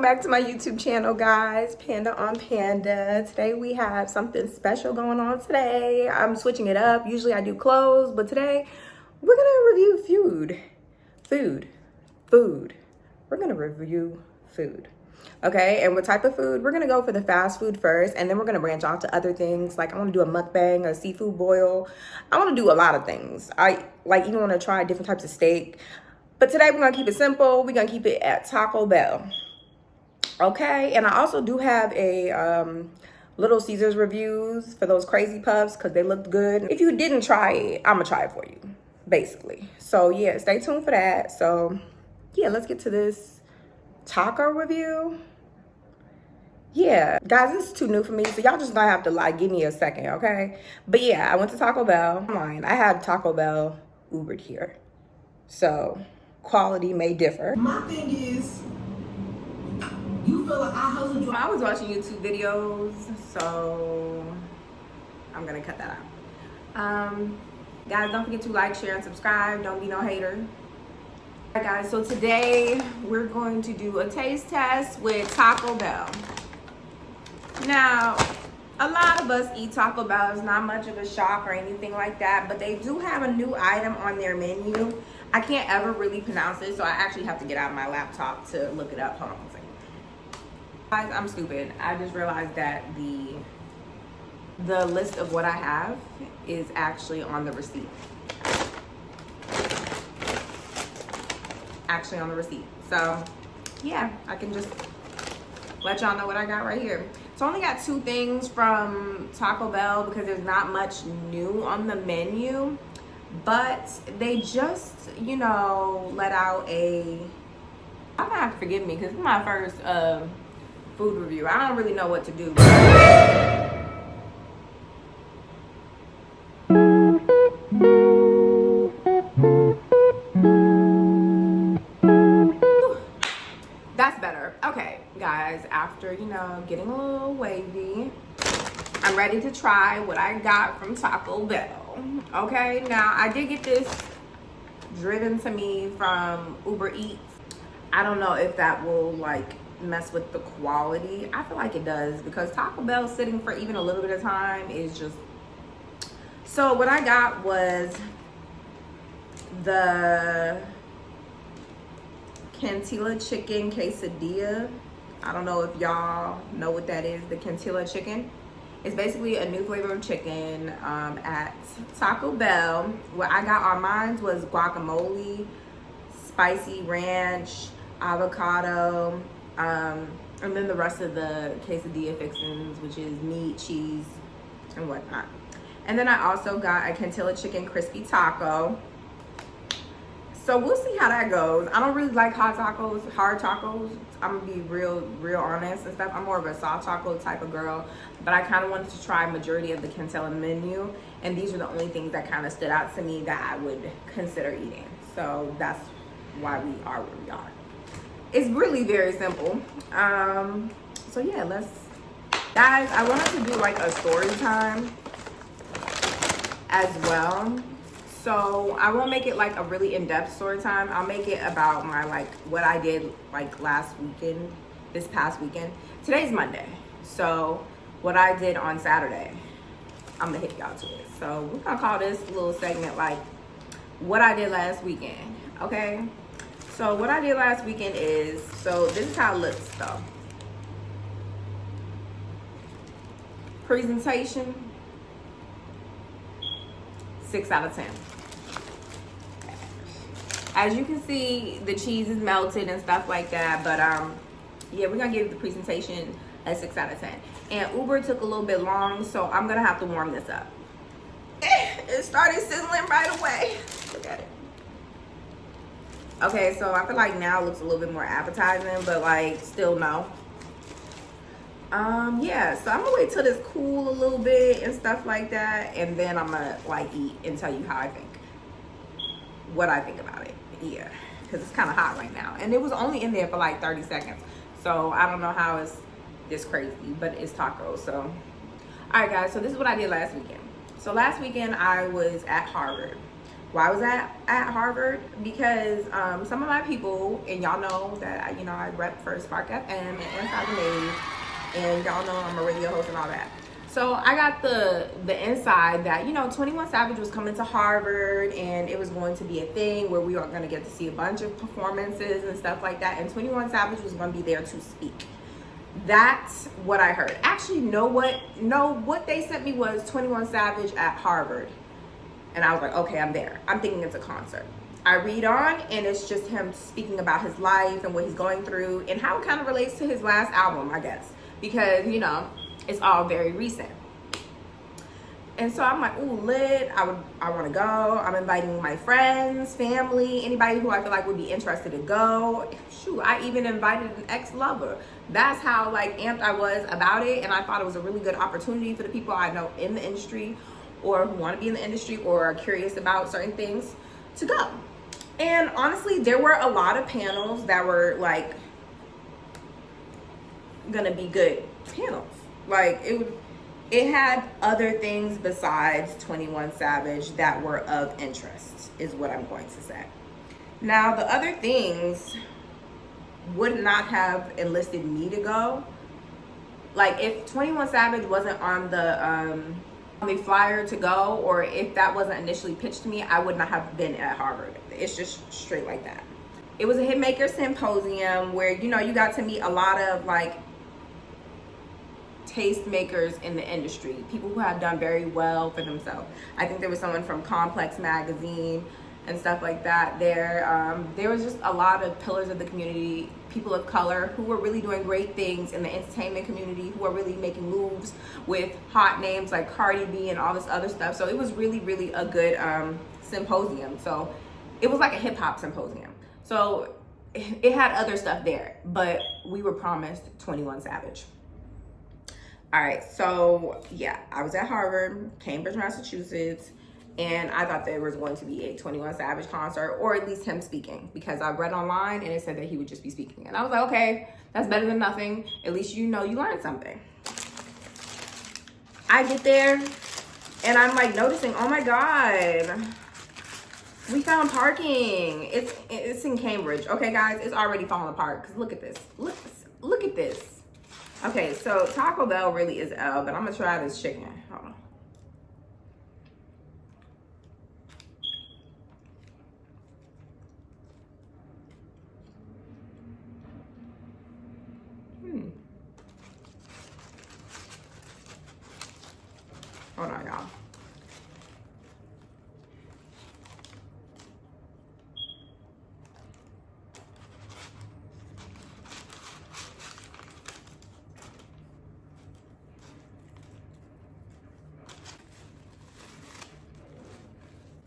back to my YouTube channel, guys. Panda on Panda. Today we have something special going on today. I'm switching it up. Usually I do clothes, but today we're gonna review food. We're gonna review food. Okay, and what type of food? We're gonna go for the fast food first, and then we're gonna branch off to other things. Like I wanna do a mukbang, a seafood boil. I wanna do a lot of things. I even wanna try different types of steak. But today we're gonna keep it simple. We're gonna keep it at Taco Bell. Okay, and I also do have a Little Caesars reviews for those crazy puffs because they looked good. If you didn't try it, I'm gonna try it for you, basically. So yeah, stay tuned for that. So yeah, let's get to this taco review. Yeah, guys, this is too new for me, so y'all just gonna have to like give me a second, okay? But yeah, I went to Taco Bell. I had Taco Bell Ubered here, so quality may differ. My thing is, you feel like I hustled you. I was watching YouTube videos, so I'm gonna cut that out. Guys, don't forget to like, share, and subscribe. Don't be no hater. All right, guys, so today we're going to do a taste test with Taco Bell. Now, a lot of us eat Taco Bell. It's not much of a shock or anything like that, but they do have a new item on their menu. I can't ever really pronounce it, so I actually have to get out my laptop to look it up. Hold on one second. Guys, I'm stupid. I just realized that the list of what I have is actually on the receipt. So yeah, I can just let y'all know what I got right here. So I only got 2 things from Taco Bell because there's not much new on the menu, but they just, you know, let out I'm gonna have to forgive me because it's my first food review. I don't really know what to do. That's better. Okay, guys, after, you know, getting a little wavy, I'm ready to try what I got from Taco Bell. Okay, now I did get this driven to me from Uber Eats. I don't know if that will like mess with the quality. I feel like it does because Taco Bell sitting for even a little bit of time is just. So what I got was the Cantina chicken quesadilla. I don't know if y'all know what that is. The Cantina chicken. It's basically a new flavor of chicken at Taco Bell. What I got on mine was guacamole, spicy ranch, avocado, and then the rest of the quesadilla fixings, which is meat, cheese, and whatnot. And then I also got a Cantina chicken crispy taco. So we'll see how that goes. I don't really like hard tacos. I'm gonna be real honest and stuff. I'm more of a soft taco type of girl, but I kind of wanted to try majority of the Cantina menu, and these are the only things that kind of stood out to me that I would consider eating. So that's why we are where we are. It's really very simple. So yeah, guys, I wanted to do like a story time as well. So I won't make it like a really in-depth story time. I'll make it about my what I did like this past weekend. Today's Monday. So what I did on Saturday, I'm gonna hit y'all to it. So we're gonna call this little segment like what I did last weekend, okay? So what I did last weekend is, so this is how it looks though. Presentation, 6 out of 10. As you can see, the cheese is melted and stuff like that, but yeah, we're gonna give the presentation a 6 out of 10. And Uber took a little bit long, so I'm gonna have to warm this up. It started sizzling right away. Look at it. Okay, so I feel like now it looks a little bit more appetizing, but like still no. Yeah, so I'm gonna wait till this cool a little bit and stuff like that, and then I'm gonna like eat and tell you what I think about it. Yeah, because it's kind of hot right now, and it was only in there for like 30 seconds, so I don't know how it's this crazy, but it's tacos. So all right, guys, so this is what I did last weekend. So last weekend I was at Harvard Why was I at Harvard? Because some of my people, and y'all know that I rep for Spark FM and Inside the Maze, and y'all know I'm a radio host and all that. So I got the inside that 21 Savage was coming to Harvard, and it was going to be a thing where we were going to get to see a bunch of performances and stuff like that, and 21 Savage was going to be there to speak. That's what I heard. Actually, know what? No, what they sent me was 21 Savage at Harvard. And I was like, okay, I'm there. I'm thinking it's a concert. I read on, and it's just him speaking about his life and what he's going through and how it kind of relates to his last album, I guess. Because, it's all very recent. And so I'm like, ooh, lit. I want to go. I'm inviting my friends, family, anybody who I feel like would be interested to go. Shoot, I even invited an ex-lover. That's how amped I was about it. And I thought it was a really good opportunity for the people I know in the industry, or who want to be in the industry, or are curious about certain things, to go. And honestly, there were a lot of panels that were gonna be good panels. It had other things besides 21 Savage that were of interest, is what I'm going to say. Now, the other things would not have enlisted me to go. If 21 Savage wasn't on the flyer to go, or if that wasn't initially pitched to me, I would not have been at Harvard. It's just straight like that. It was a hitmaker symposium where you got to meet a lot of tastemakers in the industry, people who have done very well for themselves. I think there was someone from Complex magazine and stuff like that there. There was just a lot of pillars of the community, people of color who were really doing great things in the entertainment community, who are really making moves with hot names like Cardi B and all this other stuff. So it was really, really a good symposium. So it was like a hip hop symposium. So it had other stuff there, but we were promised 21 Savage. All right, so yeah, I was at Harvard, Cambridge, Massachusetts, and I thought there was going to be a 21 Savage concert, or at least him speaking, because I read online and it said that he would just be speaking. And I was like, okay, that's better than nothing. At least you learned something. I get there and I'm noticing, oh my God, we found parking. It's in Cambridge. Okay, guys, it's already falling apart because look at this. Look at this. Okay, so Taco Bell really is L, but I'm gonna try this chicken. Hold on. Hold on, y'all.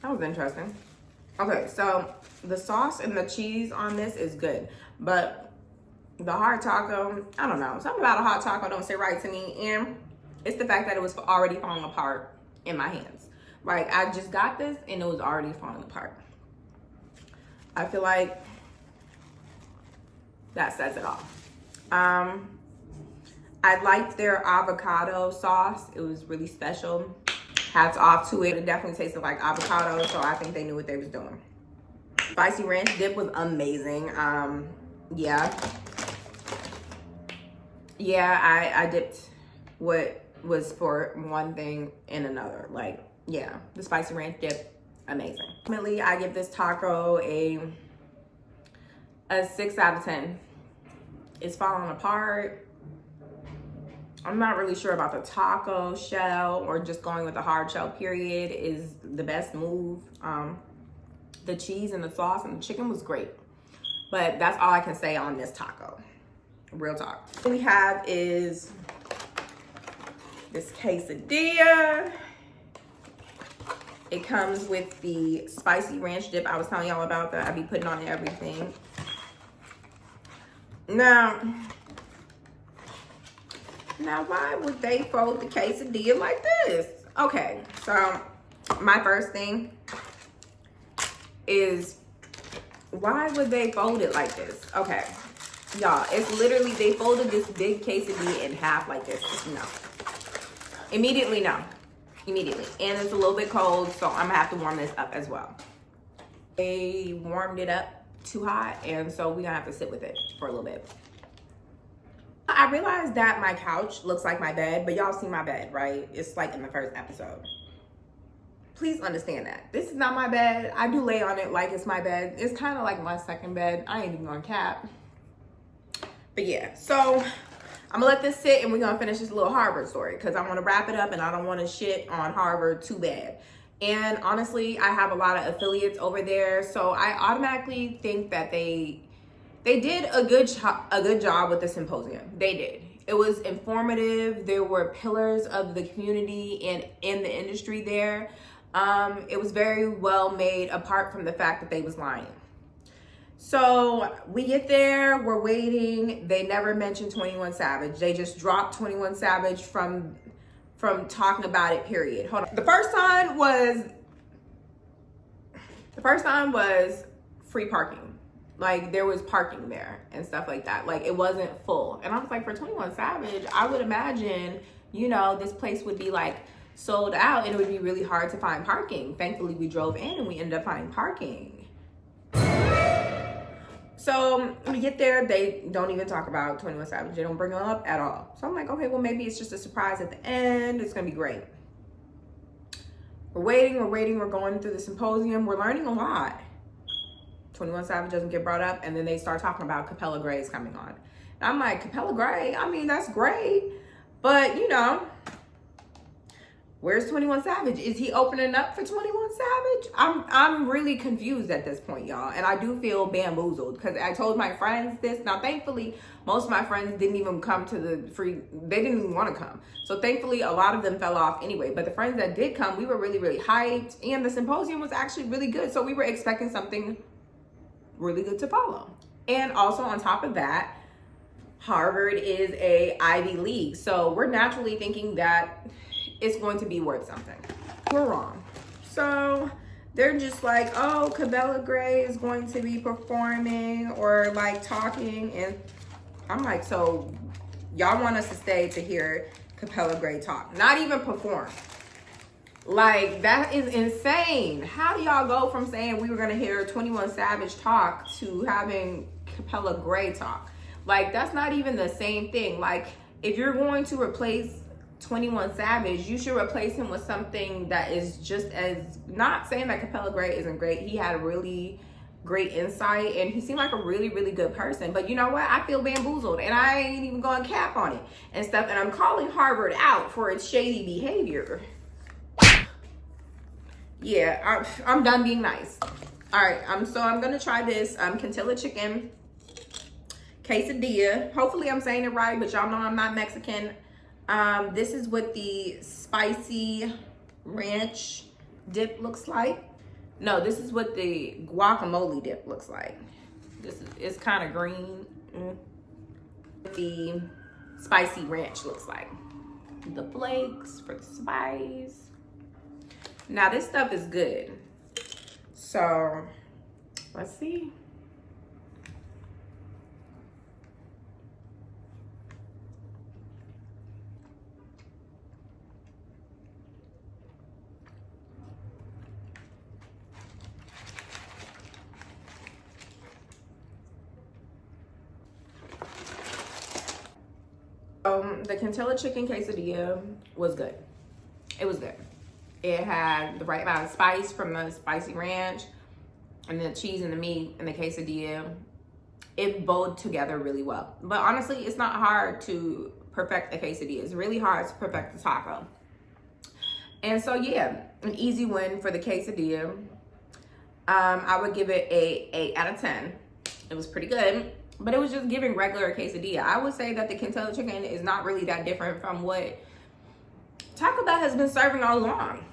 That was interesting. Okay, so the sauce and the cheese on this is good, but the hot taco, I don't know. Something about a hot taco don't sit right to me, and it's the fact that it was already falling apart in my hands. I just got this and it was already falling apart. I feel like that says it all. I liked their avocado sauce. It was really special. Hats off to it. It definitely tasted like avocado, so I think they knew what they was doing. Spicy ranch dip was amazing. Yeah, I dipped what was for one thing in another. Yeah, the spicy ranch dip, amazing. Ultimately, I give this taco a 6 out of 10. It's falling apart. I'm not really sure about the taco shell, or just going with the hard shell period is the best move. The cheese and the sauce and the chicken was great, but that's all I can say on this taco. Real talk. What we have is this quesadilla. It comes with the spicy ranch dip I was telling y'all about that I be putting on everything. Now, why would they fold the quesadilla like this? Okay, so my first thing is, why would they fold it like this? Okay, y'all, it's literally, they folded this big quesadilla in half like this. No. Immediately, no. Immediately. And it's a little bit cold, so I'm gonna have to warm this up as well. They warmed it up too hot, and so we're gonna have to sit with it for a little bit. I realized that my couch looks like my bed, but y'all see my bed, right? It's like in the first episode. Please understand that. This is not my bed. I do lay on it like it's my bed. It's kind of like my second bed. I ain't even gonna cap. But yeah, so I'm gonna let this sit and we're gonna finish this little Harvard story because I wanna wrap it up and I don't wanna shit on Harvard too bad. And honestly, I have a lot of affiliates over there, so I automatically think that they did a good job with the symposium. They did. It was informative. There were pillars of the community and in the industry there. It was very well made, apart from the fact that they was lying. So we get there, we're waiting. They never mentioned 21 Savage. They just dropped 21 Savage from talking about it, period. Hold on. The first sign was free parking. Like, there was parking there and stuff like that. Like, it wasn't full. And I was like, for 21 Savage, I would imagine, you know, this place would be like sold out and it would be really hard to find parking. Thankfully, we drove in and we ended up finding parking. So we get there, they don't even talk about 21 Savage. They don't bring them up at all. So I'm like, okay, well, maybe it's just a surprise at the end. It's gonna be great. We're waiting, we're going through the symposium. We're learning a lot. 21 Savage doesn't get brought up, and then they start talking about Capella Gray's coming on. And I'm like, Capella Gray? I mean, that's great. But, you know, where's 21 Savage? Is he opening up for 21 Savage? I'm really confused at this point, y'all. And I do feel bamboozled because I told my friends this. Now, thankfully, most of my friends didn't even come to the free, they didn't even want to come. So thankfully, a lot of them fell off anyway. But the friends that did come, we were really, really hyped. And the symposium was actually really good. So we were expecting something really good to follow. And also on top of that, Harvard is a Ivy League. So we're naturally thinking that it's going to be worth something. We're wrong. So they're just like, oh, Capella Gray is going to be performing or like talking. And I'm like, so y'all want us to stay to hear Capella Gray talk, not even perform. Like, that is insane. How do y'all go from saying we were gonna hear 21 Savage talk to having Capella Gray talk? Like, that's not even the same thing. Like, if you're going to replace 21 Savage, you should replace him with something that is just as, not saying that Capella Gray isn't great. He had really great insight and he seemed like a really, really good person. But you know what? I feel bamboozled and I ain't even going cap on it and stuff. And I'm calling Harvard out for its shady behavior. Yeah, I'm done being nice. All right, so I'm gonna try this Cantina chicken quesadilla. Hopefully I'm saying it right, but y'all know I'm not Mexican. This is what the spicy ranch dip looks like. No, this is what the guacamole dip looks like. It's kind of green. The spicy ranch looks like. The flakes for the spice. Now this stuff is good. So let's see. The Cantina chicken quesadilla was good. It was good. It had the right amount of spice from the spicy ranch and the cheese and the meat and the quesadilla. It bowled together really well. But honestly, it's not hard to perfect a quesadilla. It's really hard to perfect the taco. And so yeah, an easy win for the quesadilla. I would give it a 8 out of 10. It was pretty good, but it was just giving regular quesadilla. I would say that the Cantina chicken is not really that different from what Taco Bell has been serving all along.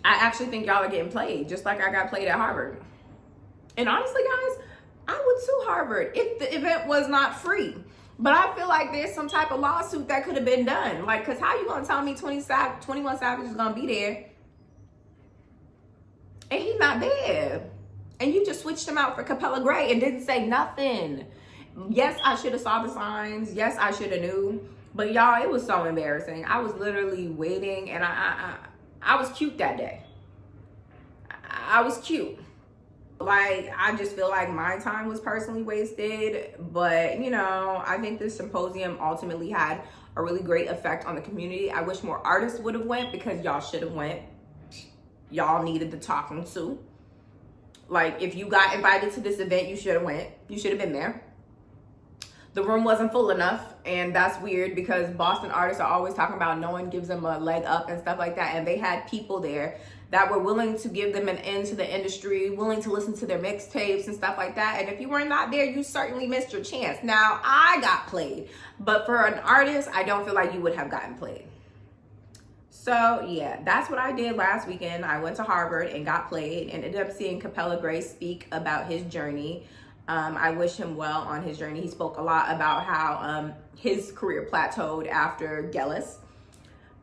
I actually think y'all are getting played, just like I got played at Harvard. And honestly, guys, I would sue Harvard if the event was not free. But I feel like there's some type of lawsuit that could have been done. Like, cause how you gonna tell me 21 Savage is gonna be there and he's not there? And you just switched him out for Capella Gray and didn't say nothing. Yes, I should have saw the signs. Yes, I should have knew. But y'all, it was so embarrassing. I was literally waiting and I was cute that day. I was cute. Like, I just feel like my time was personally wasted. But, you know, I think this symposium ultimately had a really great effect on the community. I wish more artists would have went, because y'all should have went. Y'all needed the talking to. Like, if you got invited to this event, you should have went. You should have been there. The room wasn't full enough, and that's weird because Boston artists are always talking about no one gives them a leg up and stuff like that. And they had people there that were willing to give them an end to the industry, willing to listen to their mixtapes and stuff like that. And if you were not there, you certainly missed your chance. Now, I got played, but for an artist, I don't feel like you would have gotten played. So yeah, that's what I did last weekend. I went to Harvard and got played and ended up seeing Capella Gray speak about his journey. I wish him well on his journey. He spoke a lot about how his career plateaued after Gellis,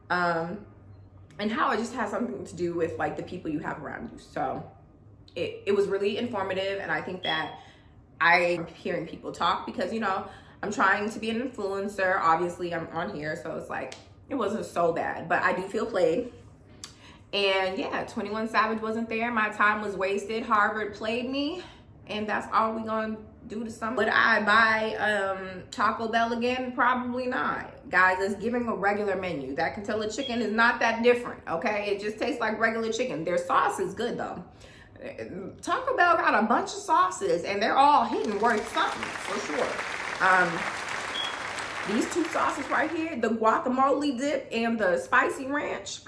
and how it just has something to do with like the people you have around you. So it was really informative, and I think that I'm hearing people talk because, you know, I'm trying to be an influencer. Obviously, I'm on here, so it's like it wasn't so bad, but I do feel played. And yeah, 21 Savage wasn't there. My time was wasted. Harvard played me. And that's all we gonna do to something. Would I buy Taco Bell again? Probably not. Guys, it's giving a regular menu. That Cantina chicken is not that different, okay? It just tastes like regular chicken. Their sauce is good though. Taco Bell got a bunch of sauces and they're all hitting worth something for sure. These two sauces right here, the guacamole dip and the spicy ranch,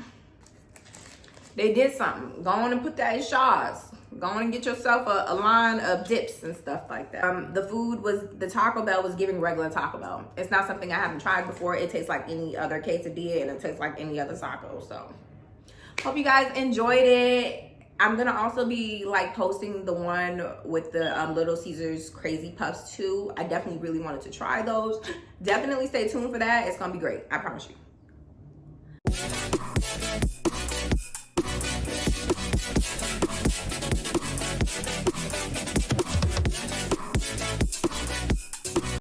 they did something. Go on and put that in Shaw's. Go on and get yourself a line of dips and stuff like that. The Taco Bell was giving regular Taco Bell. It's not something I haven't tried before. It tastes like any other quesadilla and it tastes like any other taco. So hope you guys enjoyed it. I'm gonna also be like posting the one with the Little Caesars Crazy Puffs too. I definitely really wanted to try those. Definitely stay tuned for that. It's gonna be great. I promise you.